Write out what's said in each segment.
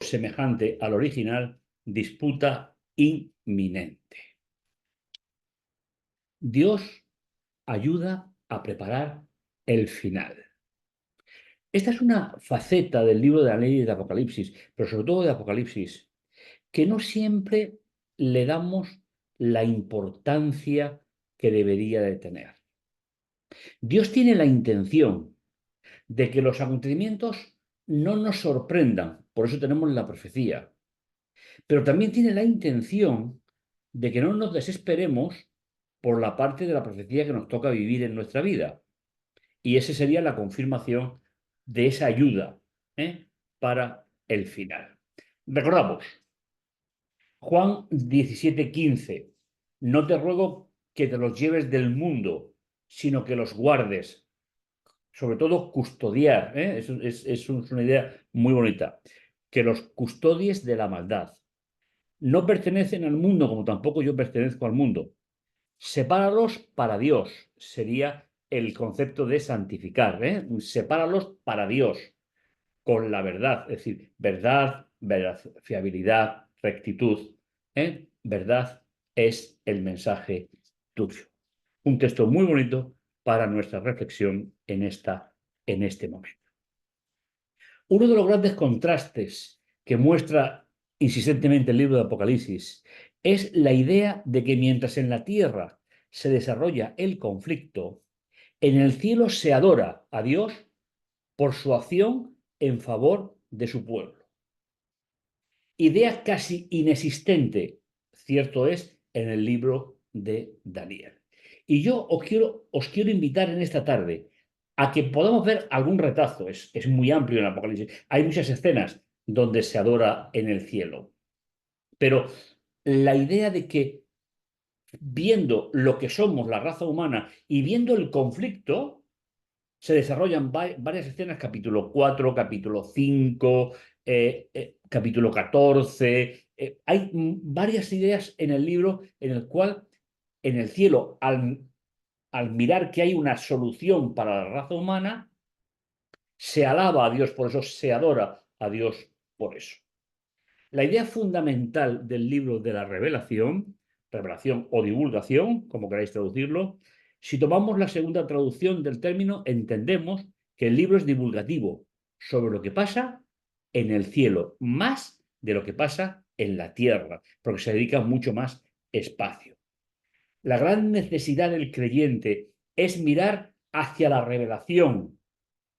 semejante al original, disputa inminente. Dios ayuda a preparar el final. Esta es una faceta del libro de la ley de Apocalipsis, pero sobre todo de Apocalipsis, que no siempre le damos la importancia que debería de tener. Dios tiene la intención de que los acontecimientos no nos sorprendan, por eso tenemos la profecía, pero también tiene la intención de que no nos desesperemos por la parte de la profecía que nos toca vivir en nuestra vida. Y esa sería la confirmación de esa ayuda, para el final. Recordamos, Juan 17:15, no te ruego que te los lleves del mundo, sino que los guardes. Sobre todo custodiar, es una idea muy bonita, que los custodies de la maldad. No pertenecen al mundo como tampoco yo pertenezco al mundo. Sepáralos para Dios, sería el concepto de santificar, sepáralos para Dios, con la verdad, es decir, verdad, fiabilidad, rectitud. Verdad es el mensaje tuyo. Un texto muy bonito para nuestra reflexión en este momento. Uno de los grandes contrastes que muestra insistentemente el libro de Apocalipsis es la idea de que mientras en la tierra se desarrolla el conflicto, en el cielo se adora a Dios por su acción en favor de su pueblo. Idea casi inexistente, cierto es, en el libro de Daniel. Y yo os quiero invitar en esta tarde a que podamos ver algún retazo. Es muy amplio en el Apocalipsis. Hay muchas escenas donde se adora en el cielo. Pero la idea de que viendo lo que somos, la raza humana, y viendo el conflicto, se desarrollan varias escenas, capítulo 4, capítulo 5, capítulo 14. Hay varias ideas en el libro en el cual en el cielo, al mirar que hay una solución para la raza humana, se alaba a Dios por eso, se adora a Dios por eso. La idea fundamental del libro de la revelación o divulgación, como queráis traducirlo, si tomamos la segunda traducción del término, entendemos que el libro es divulgativo sobre lo que pasa en el cielo, más de lo que pasa en la tierra, porque se dedica mucho más espacio. La gran necesidad del creyente es mirar hacia la revelación,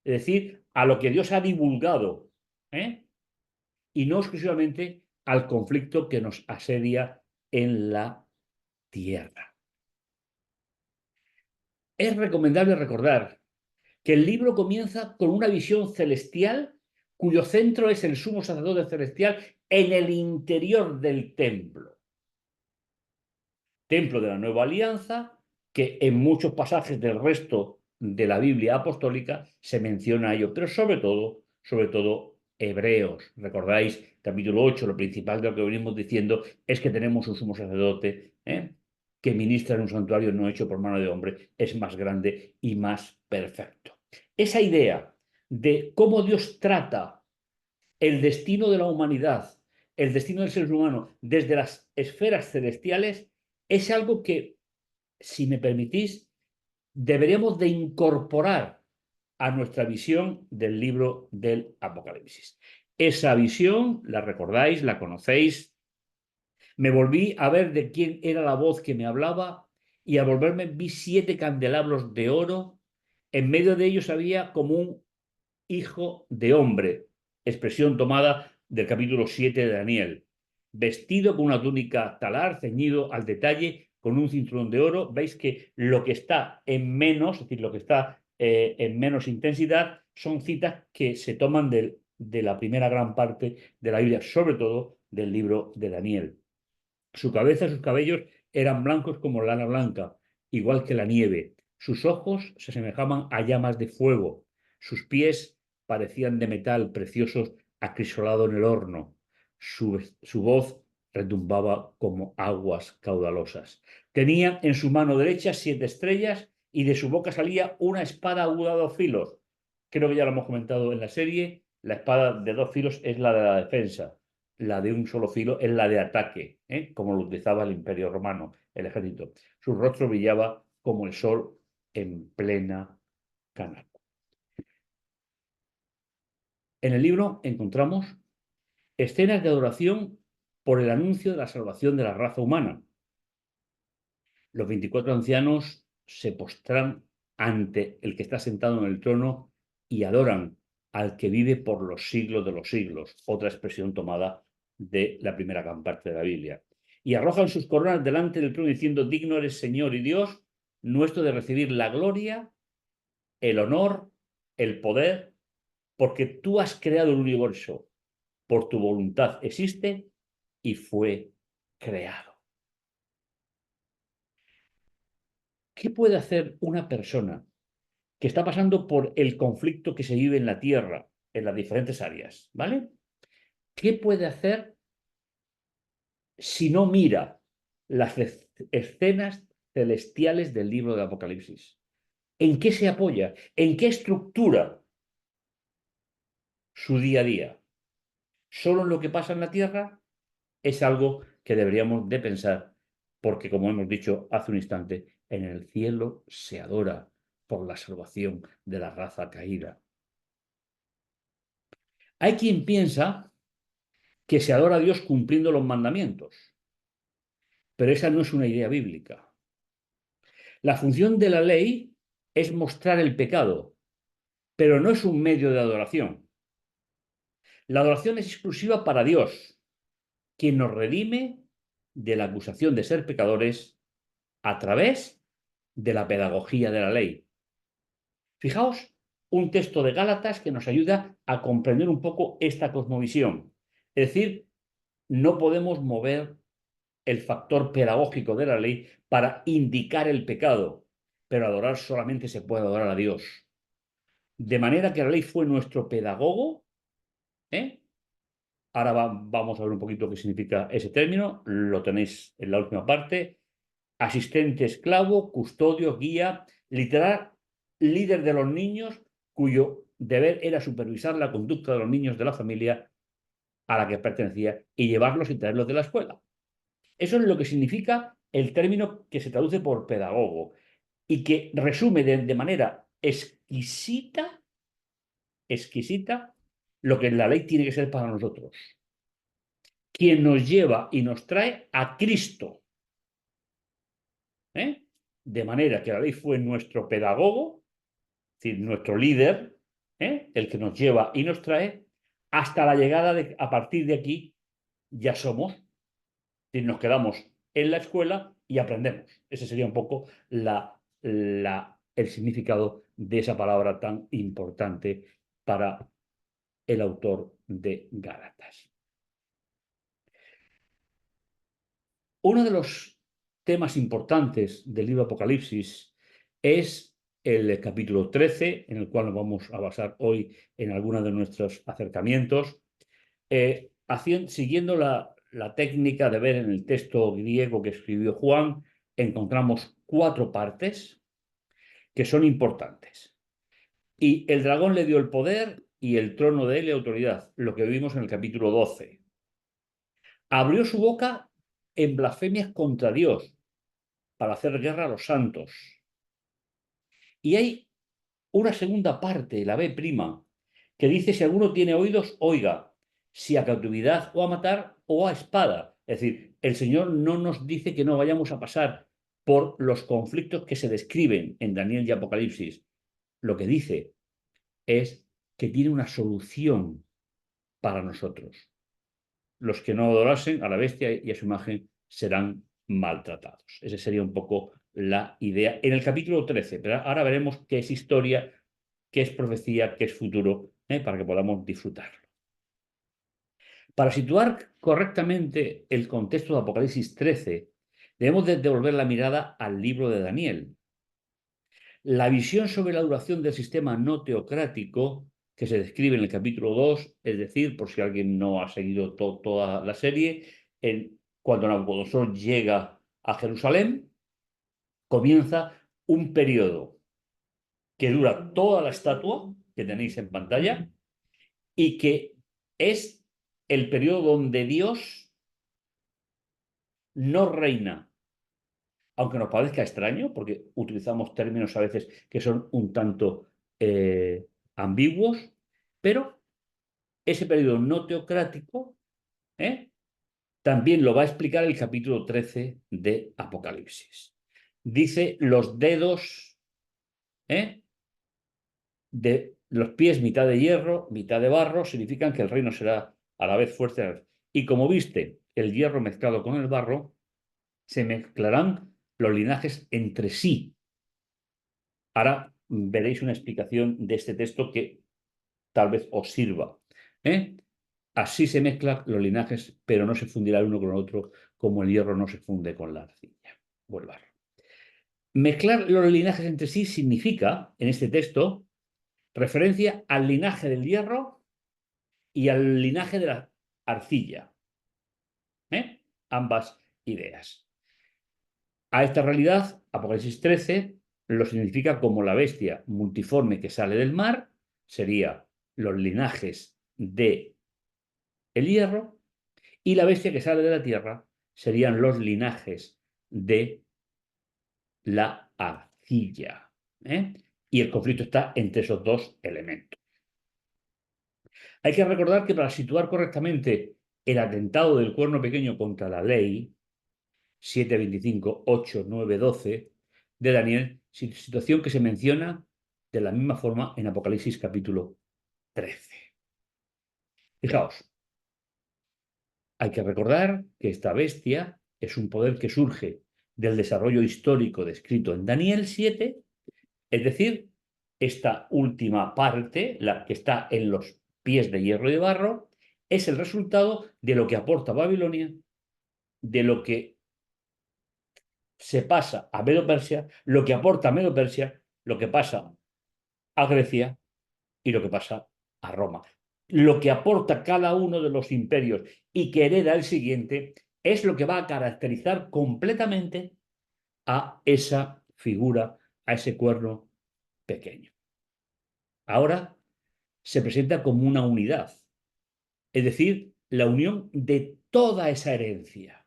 es decir, a lo que Dios ha divulgado, y no exclusivamente al conflicto que nos asedia en la tierra. Es recomendable recordar que el libro comienza con una visión celestial cuyo centro es el sumo sacerdote celestial en el interior del templo. Templo de la Nueva Alianza, que en muchos pasajes del resto de la Biblia apostólica se menciona ello, pero sobre todo Hebreos. Recordáis, capítulo 8, lo principal de lo que venimos diciendo es que tenemos un sumo sacerdote que ministra en un santuario no hecho por mano de hombre, es más grande y más perfecto. Esa idea de cómo Dios trata el destino de la humanidad, el destino del ser humano desde las esferas celestiales, es algo que, si me permitís, deberíamos de incorporar a nuestra visión del libro del Apocalipsis. Esa visión, la recordáis, la conocéis. Me volví a ver de quién era la voz que me hablaba y al volverme vi 7 candelabros de oro. En medio de ellos había como un hijo de hombre, expresión tomada del capítulo 7 de Daniel, vestido con una túnica talar, ceñido al detalle, con un cinturón de oro. Veis que lo que está en menos, es decir, lo que está en menos intensidad, son citas que se toman de la primera gran parte de la Biblia, sobre todo del libro de Daniel. Su cabeza y sus cabellos eran blancos como lana blanca, igual que la nieve. Sus ojos se asemejaban a llamas de fuego. Sus pies parecían de metal preciosos acrisolado en el horno. Su voz retumbaba como aguas caudalosas. Tenía en su mano derecha 7 estrellas y de su boca salía una espada aguda de 2 filos. Creo que ya lo hemos comentado en la serie. La espada de dos filos es la de la defensa. La de un solo filo es la de ataque, como lo utilizaba el Imperio Romano, el ejército. Su rostro brillaba como el sol en plena canal. En el libro encontramos escenas de adoración por el anuncio de la salvación de la raza humana. Los 24 ancianos se postran ante el que está sentado en el trono y adoran al que vive por los siglos de los siglos, otra expresión tomada de la primera gran parte de la Biblia. Y arrojan sus coronas delante del trono diciendo, digno eres Señor y Dios nuestro de recibir la gloria, el honor, el poder, porque tú has creado el universo, por tu voluntad existe y fue creado. ¿Qué puede hacer una persona que está pasando por el conflicto que se vive en la Tierra, en las diferentes áreas? ¿Vale? ¿Qué puede hacer si no mira las escenas celestiales del libro de Apocalipsis? ¿En qué se apoya? ¿En qué estructura su día a día? ¿Solo en lo que pasa en la Tierra? Es algo que deberíamos de pensar, porque como hemos dicho hace un instante, en el cielo se adora por la salvación de la raza caída. Hay quien piensa que se adora a Dios cumpliendo los mandamientos, pero esa no es una idea bíblica. La función de la ley es mostrar el pecado, pero no es un medio de adoración. La adoración es exclusiva para Dios, quien nos redime de la acusación de ser pecadores a través de la pedagogía de la ley. Fijaos un texto de Gálatas que nos ayuda a comprender un poco esta cosmovisión. Es decir, no podemos mover el factor pedagógico de la ley para indicar el pecado, pero adorar solamente se puede adorar a Dios. De manera que la ley fue nuestro pedagogo. ¿eh? Ahora vamos a ver un poquito qué significa ese término. Lo tenéis en la última parte. Asistente esclavo, custodio, guía, literal, líder de los niños, cuyo deber era supervisar la conducta de los niños de la familia a la que pertenecía y llevarlos y traerlos de la escuela. Eso es lo que significa el término que se traduce por pedagogo y que resume de manera exquisita, lo que la ley tiene que ser para nosotros. Quien nos lleva y nos trae a Cristo. De manera que la ley fue nuestro pedagogo, es decir, nuestro líder, el que nos lleva y nos trae, hasta la llegada de, a partir de aquí, ya somos, es decir, nos quedamos en la escuela y aprendemos. Ese sería un poco el significado de esa palabra tan importante para el autor de Gálatas. Uno de los temas importantes del libro Apocalipsis es el capítulo 13, en el cual nos vamos a basar hoy en algunos de nuestros acercamientos, siguiendo la técnica de ver en el texto griego que escribió Juan, encontramos 4 partes que son importantes. Y el dragón le dio el poder y el trono de él y autoridad, lo que vimos en el capítulo 12. Abrió su boca en blasfemias contra Dios para hacer guerra a los santos. Y hay una segunda parte, la B', que dice, si alguno tiene oídos, oiga, si a cautividad o a matar o a espada. Es decir, el Señor no nos dice que no vayamos a pasar por los conflictos que se describen en Daniel y Apocalipsis. Lo que dice es que tiene una solución para nosotros. Los que no adorasen a la bestia y a su imagen serán maltratados. Esa sería un poco la idea en el capítulo 13, pero ahora veremos qué es historia, qué es profecía, qué es futuro, para que podamos disfrutarlo. Para situar correctamente el contexto de Apocalipsis 13, debemos de devolver la mirada al libro de Daniel. La visión sobre la duración del sistema no teocrático que se describe en el capítulo 2, es decir, por si alguien no ha seguido toda la serie, cuando Nabucodonosor llega a Jerusalén, comienza un periodo que dura toda la estatua que tenéis en pantalla y que es el periodo donde Dios no reina, aunque nos parezca extraño, porque utilizamos términos a veces que son un tanto ambiguos, pero ese periodo no teocrático, ¿eh? También lo va a explicar el capítulo 13 de Apocalipsis. Dice los dedos, ¿eh? De los pies, mitad de hierro, mitad de barro, significan que el reino será a la vez fuerte. Y como viste el hierro mezclado con el barro, se mezclarán los linajes entre sí. Ahora veréis una explicación de este texto que tal vez os sirva. ¿Eh? Así se mezclan los linajes, pero no se fundirá el uno con el otro, como el hierro no se funde con la arcilla o el barro. Mezclar los linajes entre sí significa, en este texto, referencia al linaje del hierro y al linaje de la arcilla. Ambas ideas. A esta realidad, Apocalipsis 13 lo significa como la bestia multiforme que sale del mar, sería los linajes de el hierro, y la bestia que sale de la tierra serían los linajes de la arcilla. Y el conflicto está entre esos dos elementos. Hay que recordar que para situar correctamente el atentado del cuerno pequeño contra la ley, 7, 25, 8, 9, 12 de Daniel, situación que se menciona de la misma forma en Apocalipsis capítulo 13. Fijaos, hay que recordar que esta bestia es un poder que surge del desarrollo histórico descrito en Daniel 7, es decir, esta última parte, la que está en los pies de hierro y de barro, es el resultado de lo que aporta Babilonia, de lo que se pasa a Medo-Persia, lo que aporta Medo-Persia, lo que pasa a Grecia y lo que pasa a Roma. Lo que aporta cada uno de los imperios y que hereda el siguiente es lo que va a caracterizar completamente a esa figura, a ese cuerno pequeño. Ahora se presenta como una unidad, es decir, la unión de toda esa herencia.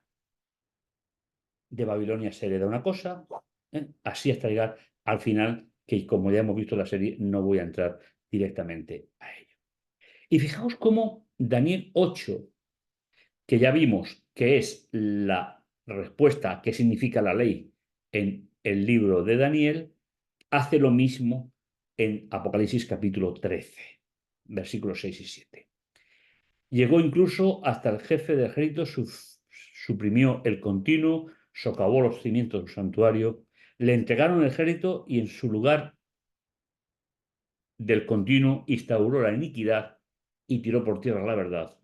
De Babilonia se hereda una cosa, así hasta llegar al final, que como ya hemos visto en la serie, no voy a entrar directamente a ello. Y fijaos cómo Daniel 8, que ya vimos que es la respuesta a qué significa la ley en el libro de Daniel, hace lo mismo en Apocalipsis capítulo 13, versículos 6 y 7. Llegó incluso hasta el jefe del ejército, suprimió el continuo, socavó los cimientos del santuario, le entregaron el ejército y en su lugar del continuo instauró la iniquidad y tiró por tierra la verdad.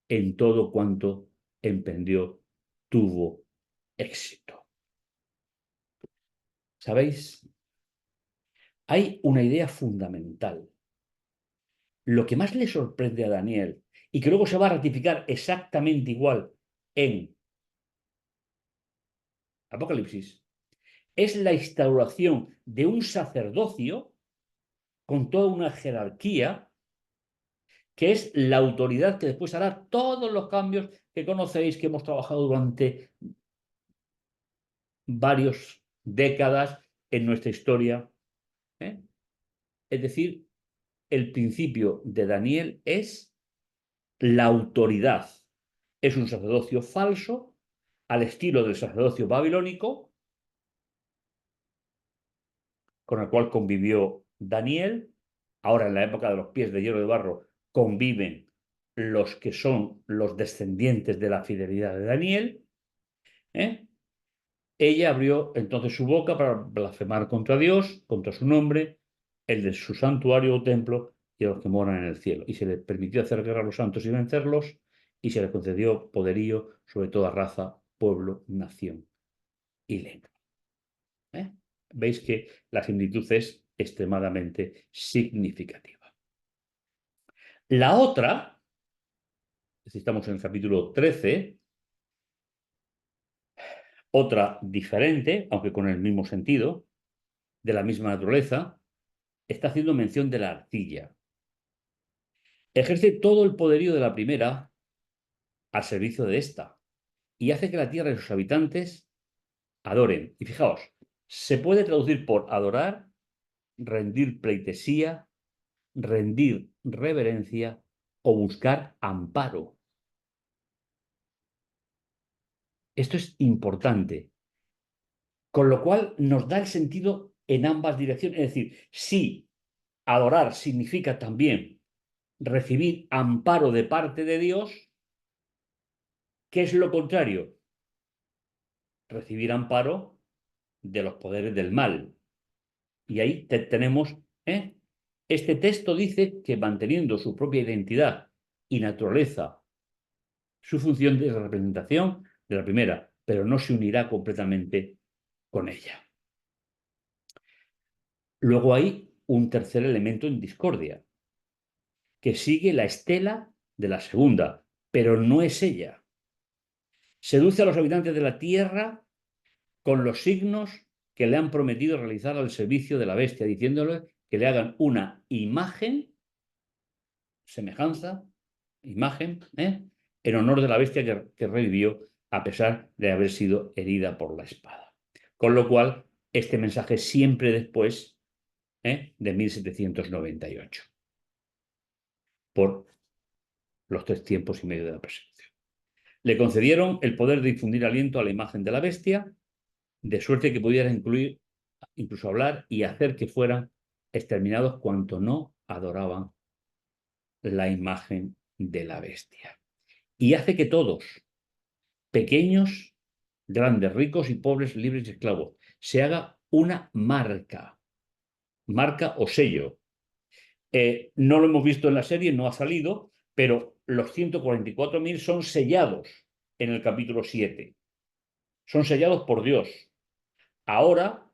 En todo cuanto emprendió, tuvo éxito. ¿Sabéis? Hay una idea fundamental. Lo que más le sorprende a Daniel, y que luego se va a ratificar exactamente igual en Apocalipsis, es la instauración de un sacerdocio con toda una jerarquía, que es la autoridad que después hará todos los cambios que conocéis, que hemos trabajado durante varias décadas en nuestra historia. Es decir, el principio de Daniel es la autoridad. Es un sacerdocio falso, al estilo del sacerdocio babilónico, con el cual convivió Daniel. Ahora, en la época de los pies de hierro y de barro, conviven los que son los descendientes de la fidelidad de Daniel. Ella abrió entonces su boca para blasfemar contra Dios, contra su nombre, el de su santuario o templo y a los que moran en el cielo. Y se le permitió hacer guerra a los santos y vencerlos, y se le concedió poderío sobre toda raza, pueblo, nación y lengua. Veis que la similitud es extremadamente significativa. La otra, estamos en el capítulo 13, otra diferente, aunque con el mismo sentido, de la misma naturaleza, está haciendo mención de la arcilla. Ejerce todo el poderío de la primera al servicio de esta y hace que la tierra y sus habitantes adoren. Y fijaos, se puede traducir por adorar, rendir pleitesía, rendir reverencia o buscar amparo. Esto es importante, con lo cual nos da el sentido en ambas direcciones. Es decir, si adorar significa también recibir amparo de parte de Dios, ¿qué es lo contrario? Recibir amparo de los poderes del mal. Y ahí tenemos, ¿eh? Este texto dice que manteniendo su propia identidad y naturaleza, su función de representación de la primera, pero no se unirá completamente con ella. Luego hay un tercer elemento en discordia, que sigue la estela de la segunda, pero no es ella. Seduce a los habitantes de la tierra con los signos que le han prometido realizar al servicio de la bestia, diciéndole que le hagan una imagen, semejanza, imagen, en honor de la bestia que revivió a pesar de haber sido herida por la espada. Con lo cual, este mensaje siempre después de 1798, por los 3 tiempos y medio de la persecución. Le concedieron el poder de infundir aliento a la imagen de la bestia, de suerte que pudiera incluir, incluso hablar y hacer que fueran exterminados cuanto no adoraban la imagen de la bestia. Y hace que todos, pequeños, grandes, ricos y pobres, libres y esclavos, se haga una marca o sello. No lo hemos visto en la serie, no ha salido, pero los 144.000 son sellados en el capítulo 7. Son sellados por Dios. Ahora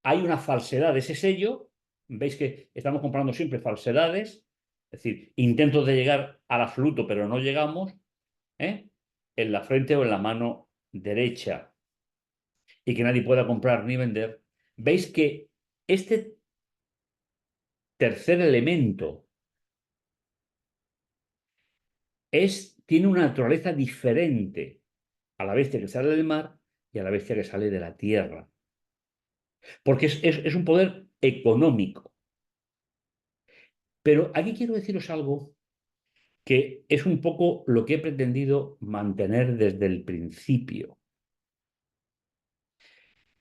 hay una falsedad de ese sello. Veis que estamos comprando siempre falsedades, es decir, intentos de llegar al absoluto, pero no llegamos, en la frente o en la mano derecha, y que nadie pueda comprar ni vender. Veis que este tercer elemento tiene una naturaleza diferente a la bestia que sale del mar y a la bestia que sale de la tierra. Porque es un poder económico. Pero aquí quiero deciros algo que es un poco lo que he pretendido mantener desde el principio.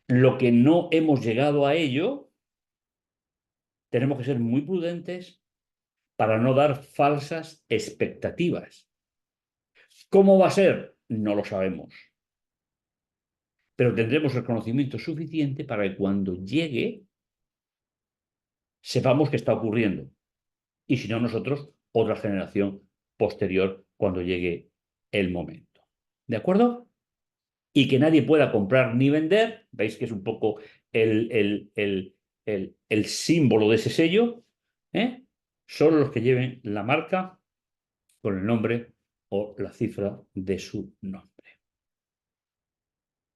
Lo que no hemos llegado a ello, tenemos que ser muy prudentes para no dar falsas expectativas. ¿Cómo va a ser? No lo sabemos. Pero tendremos el conocimiento suficiente para que cuando llegue sepamos qué está ocurriendo. Y si no, nosotros, otra generación posterior, cuando llegue el momento. ¿De acuerdo? Y que nadie pueda comprar ni vender, veis que es un poco el símbolo de ese sello, solo los que lleven la marca con el nombre o la cifra de su nombre.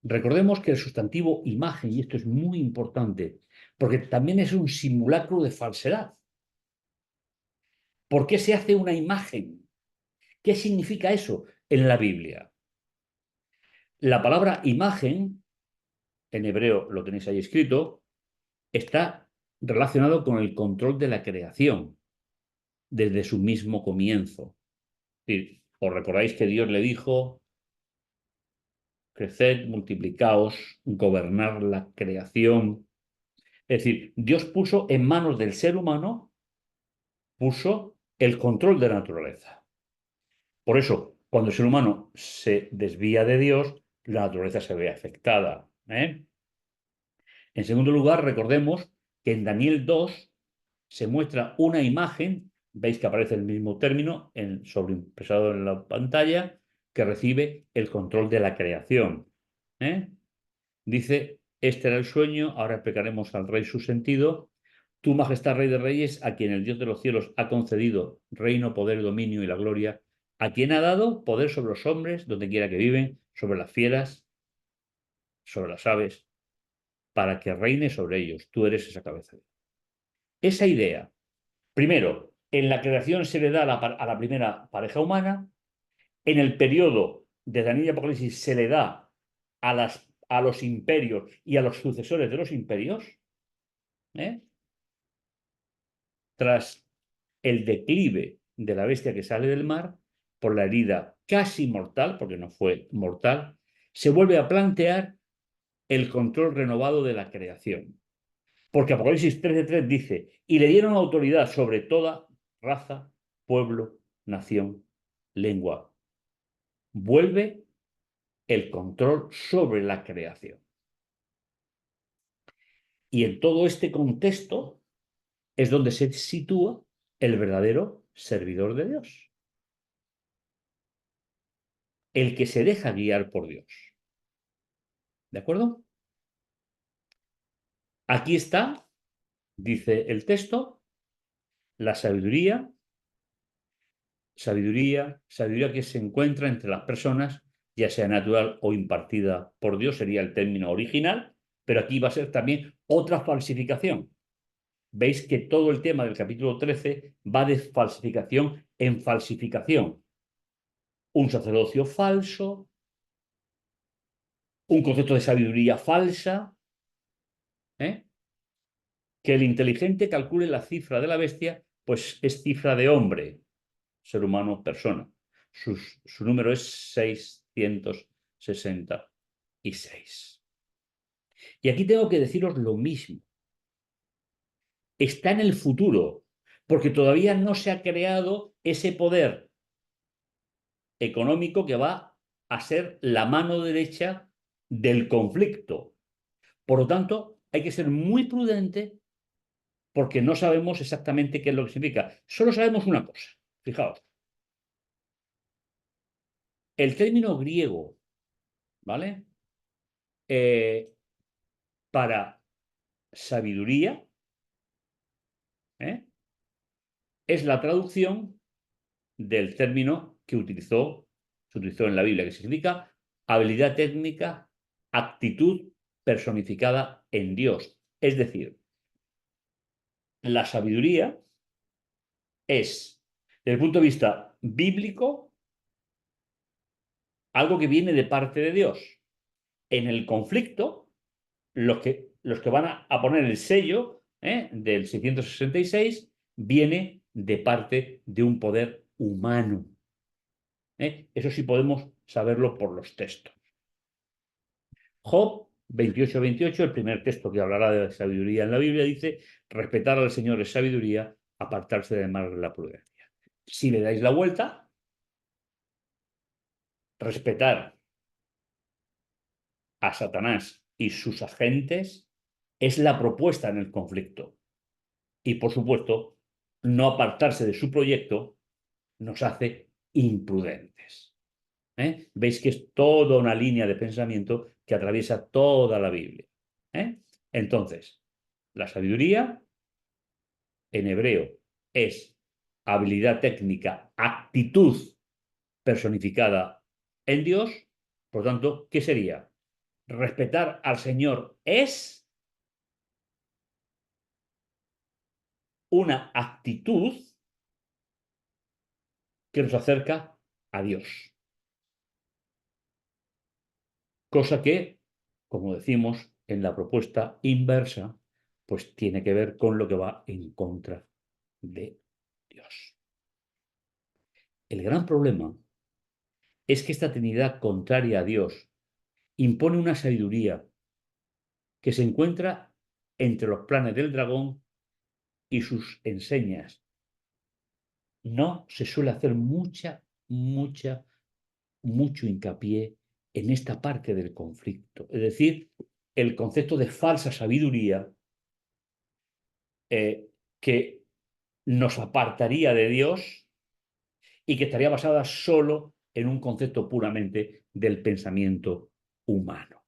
Recordemos que el sustantivo imagen, y esto es muy importante, porque también es un simulacro de falsedad. ¿Por qué se hace una imagen? ¿Qué significa eso en la Biblia? La palabra imagen, en hebreo lo tenéis ahí escrito, está relacionado con el control de la creación desde su mismo comienzo. Es decir, os recordáis que Dios le dijo: creced, multiplicaos, gobernar la creación. Es decir, Dios puso en manos del ser humano, puso el control de la naturaleza. Por eso, cuando el ser humano se desvía de Dios, la naturaleza se ve afectada. En segundo lugar, recordemos que en Daniel 2 se muestra una imagen, veis que aparece el mismo término sobreimpresado en la pantalla, que recibe el control de la creación. Dice: este era el sueño, ahora explicaremos al rey su sentido. Tu majestad, rey de reyes, a quien el Dios de los cielos ha concedido reino, poder, dominio y la gloria, a quien ha dado poder sobre los hombres, donde quiera que viven, sobre las fieras, sobre las aves, para que reine sobre ellos. Tú eres esa cabeza. Esa idea, primero, En la creación se le da a la primera pareja humana. En el periodo de Daniel y Apocalipsis se le da a los imperios y a los sucesores de los imperios, ¿eh? Tras el declive de la bestia que sale del mar, por la herida casi mortal, porque no fue mortal, se vuelve a plantear el control renovado de la creación. Porque Apocalipsis 13:3 dice, y le dieron autoridad sobre toda raza, pueblo, nación, lengua. Vuelve el control sobre la creación. Y en todo este contexto es donde se sitúa el verdadero servidor de Dios, el que se deja guiar por Dios. ¿De acuerdo? Aquí está, dice el texto, la sabiduría que se encuentra entre las personas, ya sea natural o impartida por Dios, sería el término original, pero aquí va a ser también otra falsificación. Veis que todo el tema del capítulo 13 va de falsificación en falsificación. Un sacerdocio falso, un concepto de sabiduría falsa, ¿eh? Que el inteligente calcule la cifra de la bestia, pues es cifra de hombre, ser humano, persona. Su número es 666. Y aquí tengo que deciros lo mismo. Está en el futuro, porque todavía no se ha creado ese poder económico que va a ser la mano derecha del conflicto. Por lo tanto, hay que ser muy prudente porque no sabemos exactamente qué es lo que significa. Solo sabemos una cosa. Fijaos, el término griego, ¿vale? Eh, para sabiduría, ¿eh? Es la traducción del término que se utilizó en la Biblia, que significa habilidad técnica, actitud personificada en Dios. Es decir, la sabiduría es, desde el punto de vista bíblico, algo que viene de parte de Dios. En el conflicto, los que van a poner el sello del 666 viene de parte de un poder humano. Eso sí podemos saberlo por los textos. Job 28:28, el primer texto que hablará de sabiduría en la Biblia, dice, respetar al Señor es sabiduría, apartarse del mal es la prudencia. Si le dais la vuelta, respetar a Satanás y sus agentes es la propuesta en el conflicto. Y por supuesto, no apartarse de su proyecto nos hace imprudentes. Veis que es toda una línea de pensamiento que atraviesa toda la Biblia. Entonces, la sabiduría en hebreo es habilidad técnica, actitud personificada en Dios. Por lo tanto, ¿qué sería? Respetar al Señor es una actitud que nos acerca a Dios. Cosa que, como decimos en la propuesta inversa, pues tiene que ver con lo que va en contra de Dios. El gran problema es que esta Trinidad contraria a Dios impone una sabiduría que se encuentra entre los planes del dragón y sus enseñas. No se suele hacer mucho hincapié en esta parte del conflicto. Es decir, el concepto de falsa sabiduría que nos apartaría de Dios y que estaría basada solo en un concepto puramente del pensamiento humano.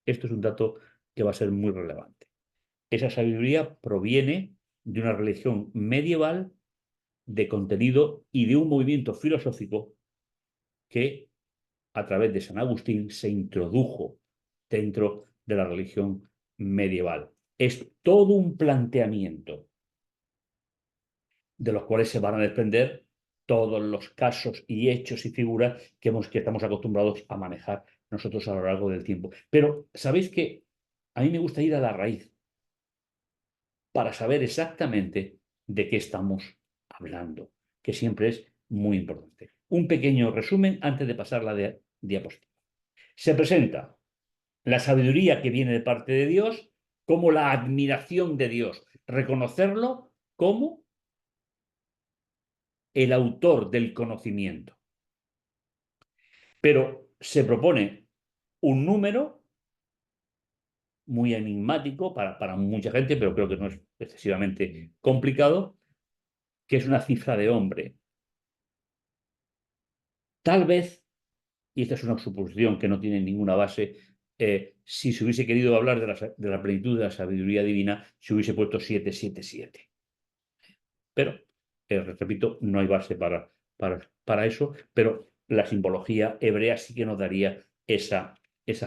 Esto es un dato que va a ser muy relevante. Esa sabiduría proviene de una religión medieval de contenido y de un movimiento filosófico que a través de San Agustín se introdujo dentro de la religión medieval. Es todo un planteamiento de los cuales se van a desprender todos los casos y hechos y figuras que estamos acostumbrados a manejar nosotros a lo largo del tiempo. Pero sabéis que a mí me gusta ir a la raíz para saber exactamente de qué estamos hablando, que siempre es muy importante. Un pequeño resumen antes de pasar la diapositiva. Se presenta la sabiduría que viene de parte de Dios como la admiración de Dios, reconocerlo como el autor del conocimiento. Pero se propone un número muy enigmático para mucha gente, pero creo que no es excesivamente complicado, que es una cifra de hombre. Tal vez, y esta es una suposición que no tiene ninguna base, si se hubiese querido hablar de la plenitud de la sabiduría divina, se hubiese puesto 777. Pero, repito, no hay base para eso, pero la simbología hebrea sí que nos daría esa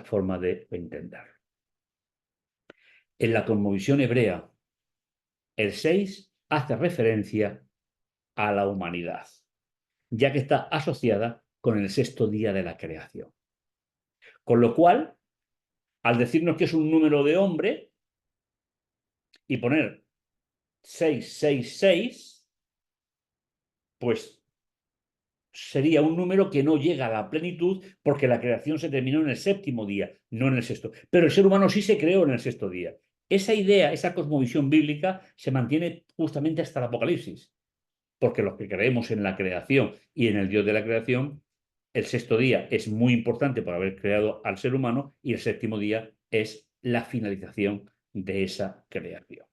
forma de entender. En la cosmovisión hebrea, el 6 hace referencia a la humanidad, ya que está asociada con el sexto día de la creación. Con lo cual, al decirnos que es un número de hombre y poner 666, pues sería un número que no llega a la plenitud porque la creación se terminó en el séptimo día, no en el sexto. Pero el ser humano sí se creó en el sexto día. Esa idea, esa cosmovisión bíblica se mantiene justamente hasta el Apocalipsis, porque los que creemos en la creación y en el Dios de la creación, el sexto día es muy importante por haber creado al ser humano y el séptimo día es la finalización de esa creación.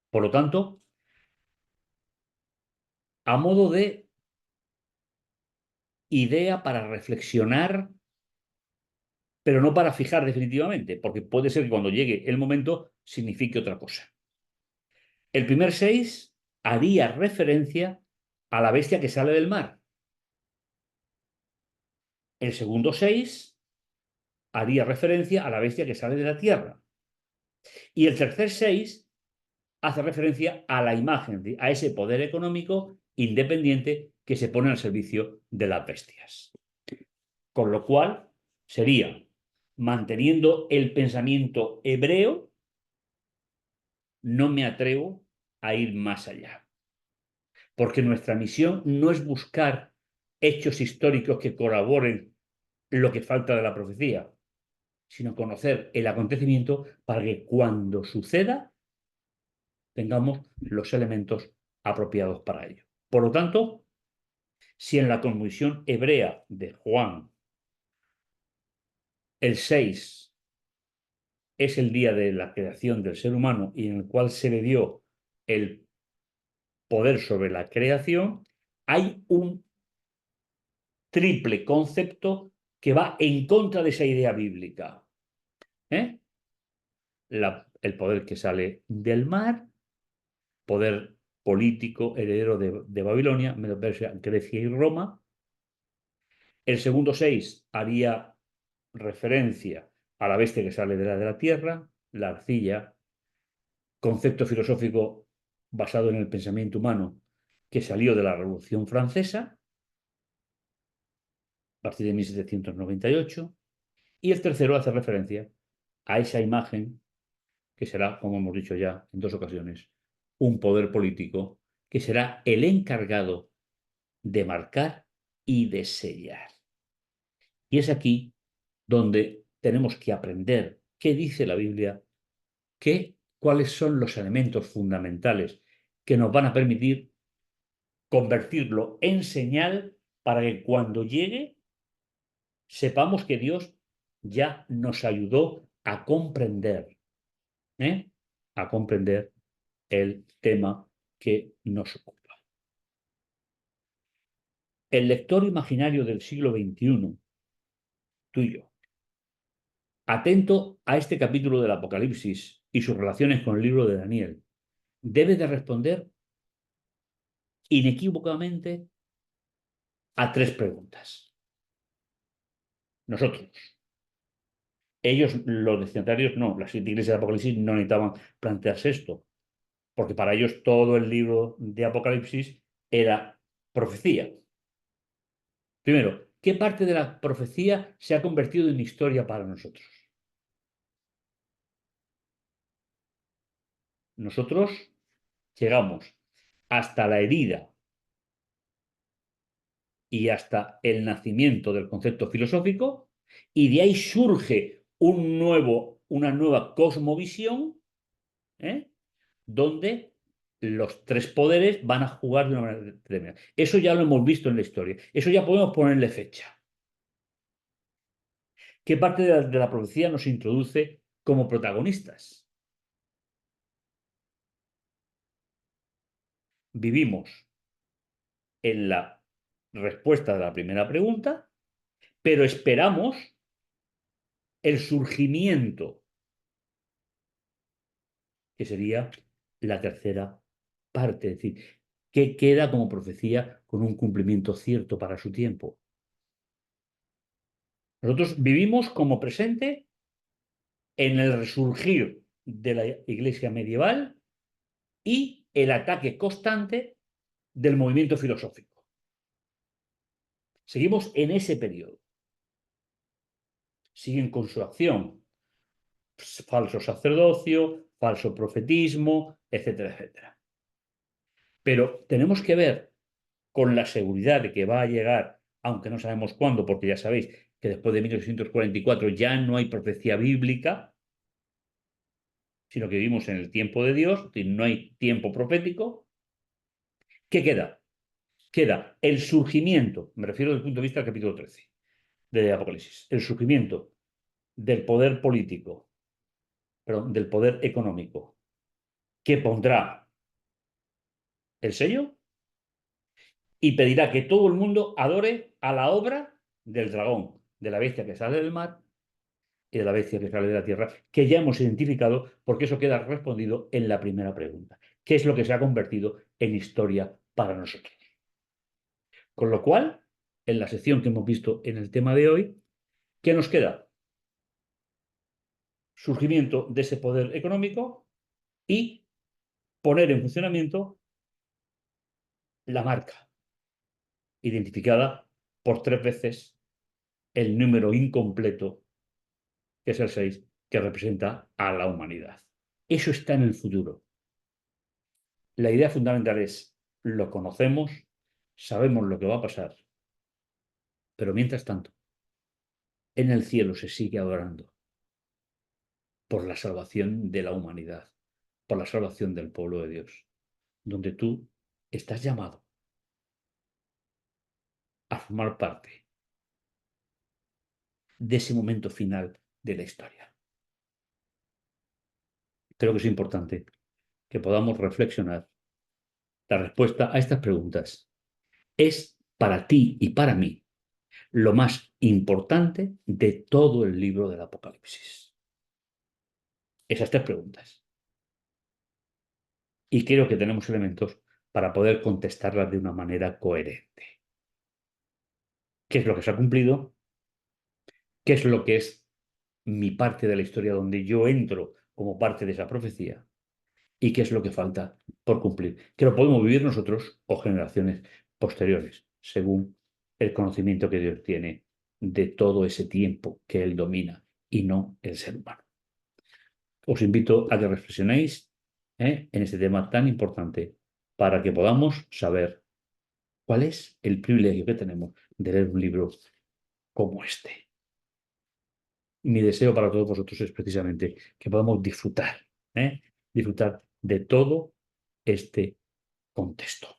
Por lo tanto, a modo de idea para reflexionar, pero no para fijar definitivamente, porque puede ser que cuando llegue el momento signifique otra cosa. El primer 6 haría referencia a la bestia que sale del mar. El segundo 6 haría referencia a la bestia que sale de la tierra. Y el tercer 6 hace referencia a la imagen, a ese poder económico independiente que se pone al servicio de las bestias. Con lo cual, sería, manteniendo el pensamiento hebreo, no me atrevo a ir más allá. Porque nuestra misión no es buscar hechos históricos que corroboren lo que falta de la profecía, sino conocer el acontecimiento para que cuando suceda tengamos los elementos apropiados para ello. Por lo tanto, si en la cosmovisión hebrea de Juan el 6 es el día de la creación del ser humano y en el cual se le dio el poder sobre la creación, hay un triple concepto que va en contra de esa idea bíblica. ¿Eh? El poder que sale del mar, poder político heredero de Babilonia, Medo-Persia, Grecia y Roma. El segundo 6 haría referencia a la bestia que sale de la tierra, la arcilla, concepto filosófico basado en el pensamiento humano que salió de la Revolución Francesa a partir de 1798. Y el tercero hace referencia a esa imagen que será, como hemos dicho ya en dos ocasiones, un poder político que será el encargado de marcar y de sellar. Y es aquí donde tenemos que aprender qué dice la Biblia, cuáles son los elementos fundamentales que nos van a permitir convertirlo en señal para que cuando llegue sepamos que Dios ya nos ayudó a comprender, ¿eh? A comprender el tema que nos ocupa. El lector imaginario del siglo XXI, tú y yo, atento a este capítulo del Apocalipsis y sus relaciones con el libro de Daniel, debe de responder inequívocamente a tres preguntas. Nosotros. Ellos, los destinatarios, no, las siete iglesias del Apocalipsis no necesitaban plantearse esto, porque para ellos todo el libro de Apocalipsis era profecía. Primero, ¿qué parte de la profecía se ha convertido en historia para nosotros? Nosotros llegamos hasta la herida y hasta el nacimiento del concepto filosófico, y de ahí surge una nueva cosmovisión, ¿eh? Donde los tres poderes van a jugar de una manera determinada. Eso ya lo hemos visto en la historia. Eso ya podemos ponerle fecha. ¿Qué parte de la profecía nos introduce como protagonistas? Vivimos en la respuesta de la primera pregunta, pero esperamos el surgimiento, que sería la tercera parte. Es decir, que queda como profecía con un cumplimiento cierto para su tiempo. Nosotros vivimos como presente en el resurgir de la iglesia medieval y el ataque constante del movimiento filosófico. Seguimos en ese periodo. Siguen con su acción. Falso sacerdocio, falso profetismo, etcétera, etcétera. Pero tenemos que ver con la seguridad de que va a llegar, aunque no sabemos cuándo, porque ya sabéis que después de 1844 ya no hay profecía bíblica, sino que vivimos en el tiempo de Dios, y no hay tiempo profético. ¿Qué queda? Queda el surgimiento, me refiero desde el punto de vista del capítulo 13 de Apocalipsis, el surgimiento del poder político, perdón, del poder económico, que pondrá el sello y pedirá que todo el mundo adore a la obra del dragón, de la bestia que sale del mar y de la bestia que sale de la tierra, que ya hemos identificado, porque eso queda respondido en la primera pregunta. ¿Qué es lo que se ha convertido en historia para nosotros? Con lo cual, en la sección que hemos visto en el tema de hoy, ¿qué nos queda? Surgimiento de ese poder económico y poner en funcionamiento la marca, identificada por 3 veces el número incompleto, que es el 6, que representa a la humanidad. Eso está en el futuro. La idea fundamental es, lo conocemos, sabemos lo que va a pasar, pero mientras tanto, en el cielo se sigue adorando por la salvación de la humanidad, por la salvación del pueblo de Dios, donde tú estás llamado a formar parte de ese momento final de la historia. Creo que es importante que podamos reflexionar. La respuesta a estas preguntas es para ti y para mí lo más importante de todo el libro del Apocalipsis. Esas 3 preguntas. Y creo que tenemos elementos para poder contestarlas de una manera coherente. ¿Qué es lo que se ha cumplido? ¿Qué es lo que es mi parte de la historia donde yo entro como parte de esa profecía? ¿Y qué es lo que falta por cumplir? Que lo podemos vivir nosotros o generaciones posteriores, según el conocimiento que Dios tiene de todo ese tiempo que Él domina y no el ser humano. Os invito a que reflexionéis en este tema tan importante para que podamos saber cuál es el privilegio que tenemos de leer un libro como este. Mi deseo para todos vosotros es precisamente que podamos disfrutar, disfrutar de todo este contexto.